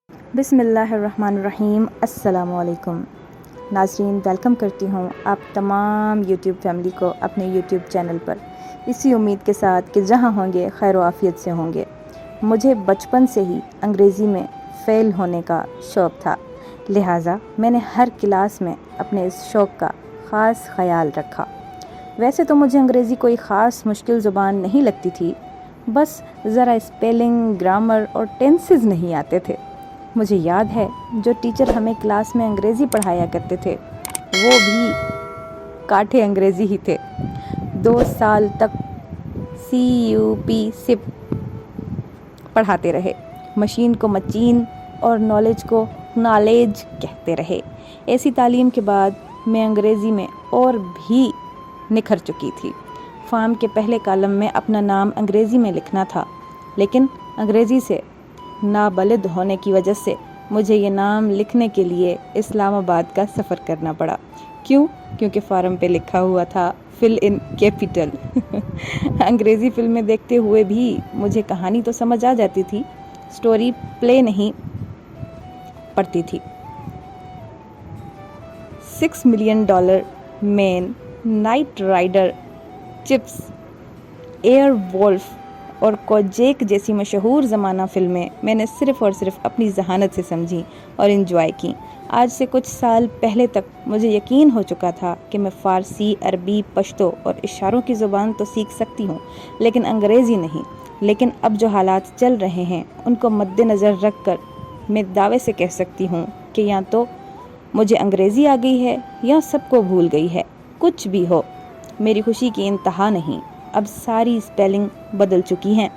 بسم اللہ الرحمن الرحیم۔ السلام علیکم ناظرین، ویلکم کرتی ہوں آپ تمام یوٹیوب فیملی کو اپنے یوٹیوب چینل پر، اسی امید کے ساتھ کہ جہاں ہوں گے خیر و عافیت سے ہوں گے۔ مجھے بچپن سے ہی انگریزی میں فیل ہونے کا شوق تھا، لہٰذا میں نے ہر کلاس میں اپنے اس شوق کا خاص خیال رکھا۔ ویسے تو مجھے انگریزی کوئی خاص مشکل زبان نہیں لگتی تھی، بس ذرا اسپیلنگ، گرامر اور ٹینسز نہیں آتے تھے۔ مجھے یاد ہے جو ٹیچر ہمیں کلاس میں انگریزی پڑھایا کرتے تھے وہ بھی کاٹھے انگریزی ہی تھے۔ 2 سال تک CUP سپ پڑھاتے رہے، مشین کو مچین اور نالج کو نالج کہتے رہے۔ ایسی تعلیم کے بعد میں انگریزی میں اور بھی نکھر چکی تھی۔ فارم کے پہلے کالم میں اپنا نام انگریزی میں لکھنا تھا، لیکن انگریزی سے نابلد ہونے کی وجہ سے مجھے یہ نام لکھنے کے لیے اسلام آباد کا سفر کرنا پڑا۔ کیونکہ فارم پہ لکھا ہوا تھا فل ان کیپٹل۔ انگریزی فلمیں دیکھتے ہوئے بھی مجھے کہانی تو سمجھ آ جاتی تھی، سٹوری پلے نہیں پڑتی تھی۔ $6 million man, Knight Rider, CHiPs, Airwolf اور کوجیک جیسی مشہور زمانہ فلمیں میں نے صرف اور صرف اپنی ذہانت سے سمجھی اور انجوائے کی۔ آج سے کچھ سال پہلے تک مجھے یقین ہو چکا تھا کہ میں فارسی، عربی، پشتو اور اشاروں کی زبان تو سیکھ سکتی ہوں، لیکن انگریزی نہیں۔ لیکن اب جو حالات چل رہے ہیں ان کو مد نظر رکھ کر میں دعوے سے کہہ سکتی ہوں کہ یا تو مجھے انگریزی آ گئی ہے یا سب کو بھول گئی ہے۔ کچھ بھی ہو، میری خوشی کی انتہا نہیں۔ اب ساری اسپیلنگ بدل چکی ہیں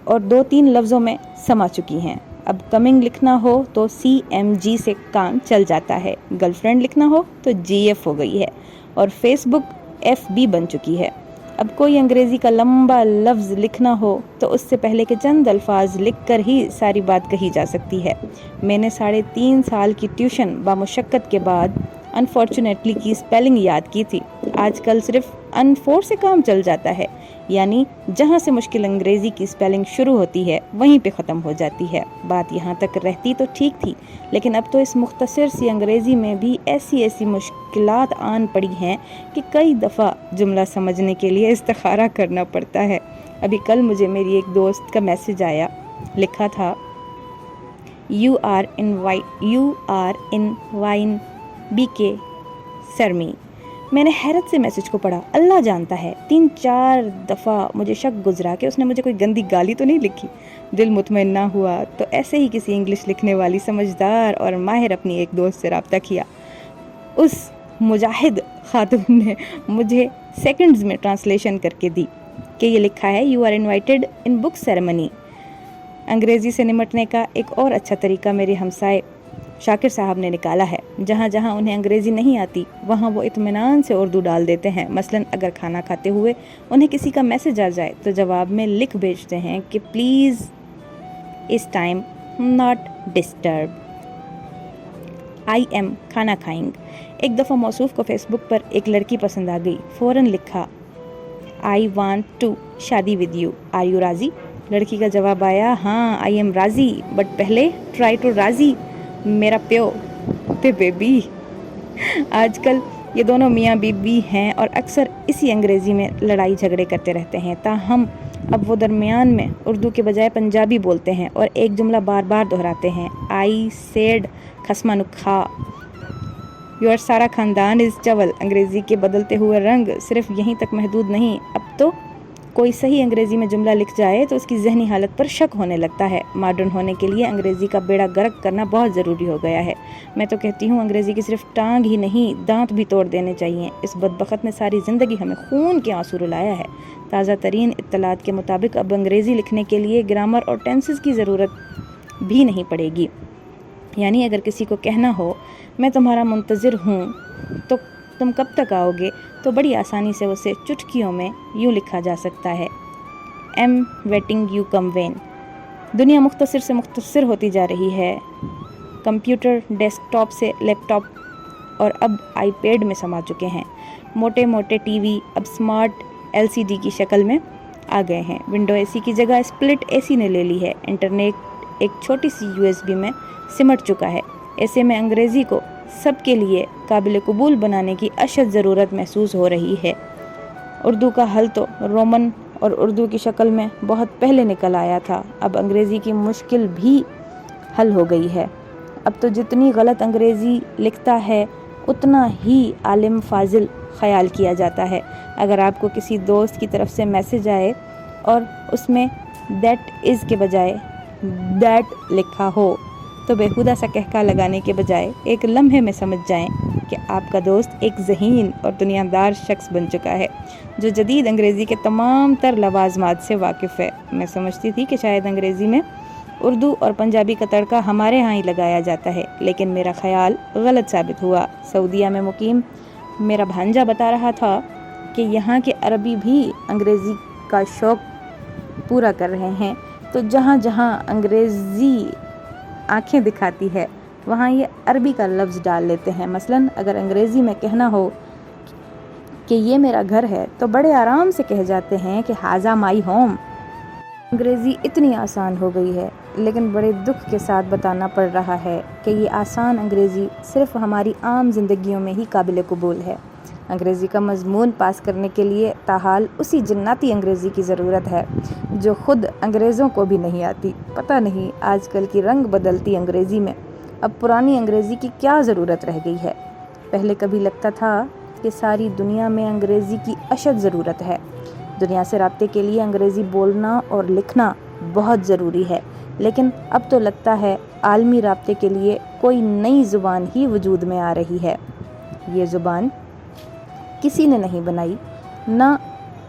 اور 2-3 لفظوں میں سما چکی ہیں۔ اب کمنگ لکھنا ہو تو CMG سے کام چل جاتا ہے، گرل فرینڈ لکھنا ہو تو GF ہو گئی ہے، اور فیس بک FB بن چکی ہے۔ اب کوئی انگریزی کا لمبا لفظ لکھنا ہو تو اس سے پہلے کے چند الفاظ لکھ کر ہی ساری بات کہی جا سکتی ہے۔ میں نے 3.5 سال کی ٹیوشن بامشقت کے بعد انفارچونیٹلی کی اسپیلنگ یاد کی تھی۔ آج کل صرف ان4 سے کام چل جاتا ہے، یعنی جہاں سے مشکل انگریزی کی اسپیلنگ شروع ہوتی ہے وہیں پہ ختم ہو جاتی ہے۔ بات یہاں تک رہتی تو ٹھیک تھی، لیکن اب تو اس مختصر سی انگریزی میں بھی ایسی مشکلات آن پڑی ہیں کہ کئی دفعہ جملہ سمجھنے کے لیے استخارہ کرنا پڑتا ہے۔ ابھی کل مجھے میری ایک دوست کا میسج آیا، لکھا تھا You are in wine BK سرمی۔ میں نے حیرت سے میسج کو پڑھا۔ اللہ جانتا ہے 3-4 دفعہ مجھے شک گزرا کہ اس نے مجھے کوئی گندی گالی تو نہیں لکھی۔ دل مطمئن نہ ہوا تو ایسے ہی کسی انگلش لکھنے والی سمجھدار اور ماہر اپنی ایک دوست سے رابطہ کیا۔ اس مجاہد خاتون نے مجھے سیکنڈز میں ٹرانسلیشن کر کے دی کہ یہ لکھا ہے You are invited in book ceremony۔ انگریزی سے نمٹنے کا ایک اور اچھا طریقہ میرے ہمسائے شاکر صاحب نے نکالا ہے۔ جہاں انہیں انگریزی نہیں آتی وہاں وہ اطمینان سے اردو ڈال دیتے ہیں۔ مثلاً اگر کھانا کھاتے ہوئے انہیں کسی کا میسج آ جائے تو جواب میں لکھ بھیجتے ہیں کہ پلیز اس time not disturb, I am کھانا کھائنگ۔ ایک دفعہ موصوف کو فیس بک پر ایک لڑکی پسند آ گئی، فوراً لکھا آئی وانٹ ٹو شادی ود یو، آر یو راضی؟ لڑکی کا جواب آیا ہاں آئی ایم راضی، بٹ پہلے ٹرائی ٹو راضی میرا پیو تے بیبی۔ آج کل یہ دونوں میاں بیوی ہیں اور اکثر اسی انگریزی میں لڑائی جھگڑے کرتے رہتے ہیں۔ تاہم اب وہ درمیان میں اردو کے بجائے پنجابی بولتے ہیں اور ایک جملہ بار بار دہراتے ہیں، آئی سیڈ خسما نکھا یور سارا خاندان از چول۔ انگریزی کے بدلتے ہوئے رنگ صرف یہیں تک محدود نہیں، اب تو کوئی صحیح انگریزی میں جملہ لکھ جائے تو اس کی ذہنی حالت پر شک ہونے لگتا ہے۔ ماڈرن ہونے کے لیے انگریزی کا بیڑا غرق کرنا بہت ضروری ہو گیا ہے۔ میں تو کہتی ہوں انگریزی کی صرف ٹانگ ہی نہیں دانت بھی توڑ دینے چاہیے۔ اس بدبخت نے ساری زندگی ہمیں خون کے آنسو رلایا ہے۔ تازہ ترین اطلاعات کے مطابق اب انگریزی لکھنے کے لیے گرامر اور ٹینسز کی ضرورت بھی نہیں پڑے گی۔ یعنی اگر کسی کو کہنا ہو میں تمہارا منتظر ہوں تو تم کب تک آؤ گے، تو بڑی آسانی سے اسے چٹکیوں میں یوں لکھا جا سکتا ہے، am waiting you come when. دنیا مختصر سے مختصر ہوتی جا رہی ہے۔ کمپیوٹر ڈیسک ٹاپ سے لیپ ٹاپ اور اب آئی پیڈ میں سما چکے ہیں۔ موٹے ٹی وی اب سمارٹ LCD کی شکل میں آ گئے ہیں۔ ونڈو AC کی جگہ اسپلٹ AC نے لے لی ہے۔ انٹرنیٹ ایک چھوٹی سی USB میں سمٹ چکا ہے۔ ایسے میں انگریزی کو سب کے لیے قابل قبول بنانے کی اشد ضرورت محسوس ہو رہی ہے۔ اردو کا حل تو رومن اور اردو کی شکل میں بہت پہلے نکل آیا تھا، اب انگریزی کی مشکل بھی حل ہو گئی ہے۔ اب تو جتنی غلط انگریزی لکھتا ہے اتنا ہی عالم فاضل خیال کیا جاتا ہے۔ اگر آپ کو کسی دوست کی طرف سے میسج آئے اور اس میں دیٹ از کے بجائے دیٹ لکھا ہو تو بیہودہ سا کہکا لگانے کے بجائے ایک لمحے میں سمجھ جائیں کہ آپ کا دوست ایک ذہین اور دنیا دار شخص بن چکا ہے جو جدید انگریزی کے تمام تر لوازمات سے واقف ہے۔ میں سمجھتی تھی کہ شاید انگریزی میں اردو اور پنجابی کا تڑکا ہمارے ہاں ہی لگایا جاتا ہے، لیکن میرا خیال غلط ثابت ہوا۔ سعودیہ میں مقیم میرا بھانجا بتا رہا تھا کہ یہاں کے عربی بھی انگریزی کا شوق پورا کر رہے ہیں، تو جہاں جہاں انگریزی آنکھیں دکھاتی ہے وہاں یہ عربی کا لفظ ڈال لیتے ہیں۔ مثلاً اگر انگریزی میں کہنا ہو کہ یہ میرا گھر ہے تو بڑے آرام سے کہہ جاتے ہیں کہ ہاذا مائی ہوم۔ انگریزی اتنی آسان ہو گئی ہے، لیکن بڑے دکھ کے ساتھ بتانا پڑ رہا ہے کہ یہ آسان انگریزی صرف ہماری عام زندگیوں میں ہی قابل قبول ہے۔ انگریزی کا مضمون پاس کرنے کے لیے تاحال اسی جناتی انگریزی کی ضرورت ہے جو خود انگریزوں کو بھی نہیں آتی۔ پتہ نہیں آج کل کی رنگ بدلتی انگریزی میں اب پرانی انگریزی کی کیا ضرورت رہ گئی ہے۔ پہلے کبھی لگتا تھا کہ ساری دنیا میں انگریزی کی اشد ضرورت ہے، دنیا سے رابطے کے لیے انگریزی بولنا اور لکھنا بہت ضروری ہے، لیکن اب تو لگتا ہے عالمی رابطے کے لیے کوئی نئی زبان ہی وجود میں آ رہی ہے۔ یہ زبان کسی نے نہیں بنائی، نہ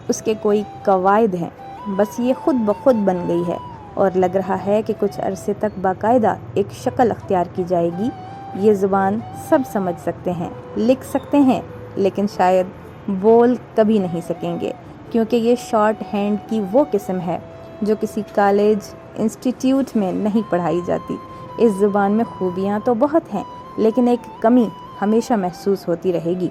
اس کے کوئی قواعد ہیں، بس یہ خود بخود بن گئی ہے اور لگ رہا ہے کہ کچھ عرصے تک باقاعدہ ایک شکل اختیار کی جائے گی۔ یہ زبان سب سمجھ سکتے ہیں، لکھ سکتے ہیں، لیکن شاید بول کبھی نہیں سکیں گے، کیونکہ یہ شارٹ ہینڈ کی وہ قسم ہے جو کسی کالج انسٹیٹیوٹ میں نہیں پڑھائی جاتی۔ اس زبان میں خوبیاں تو بہت ہیں، لیکن ایک کمی ہمیشہ محسوس ہوتی رہے گی،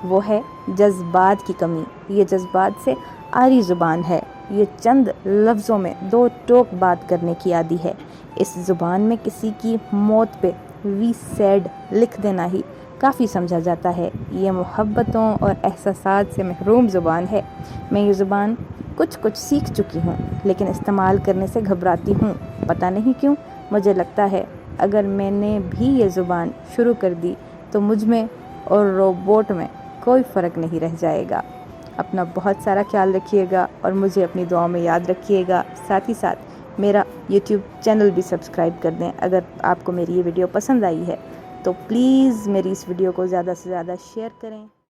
وہ ہے جذبات کی کمی۔ یہ جذبات سے عاری زبان ہے، یہ چند لفظوں میں دو ٹوک بات کرنے کی عادی ہے۔ اس زبان میں کسی کی موت پہ وی سیڈ لکھ دینا ہی کافی سمجھا جاتا ہے۔ یہ محبتوں اور احساسات سے محروم زبان ہے۔ میں یہ زبان کچھ سیکھ چکی ہوں، لیکن استعمال کرنے سے گھبراتی ہوں، پتہ نہیں کیوں۔ مجھے لگتا ہے اگر میں نے بھی یہ زبان شروع کر دی تو مجھ میں اور روبوٹ میں کوئی فرق نہیں رہ جائے گا۔ اپنا بہت سارا خیال رکھیے گا اور مجھے اپنی دعاؤں میں یاد رکھیے گا۔ ساتھ ہی ساتھ میرا YouTube چینل بھی سبسکرائب کر دیں۔ اگر آپ کو میری یہ ویڈیو پسند آئی ہے تو پلیز میری اس ویڈیو کو زیادہ سے زیادہ شیئر کریں۔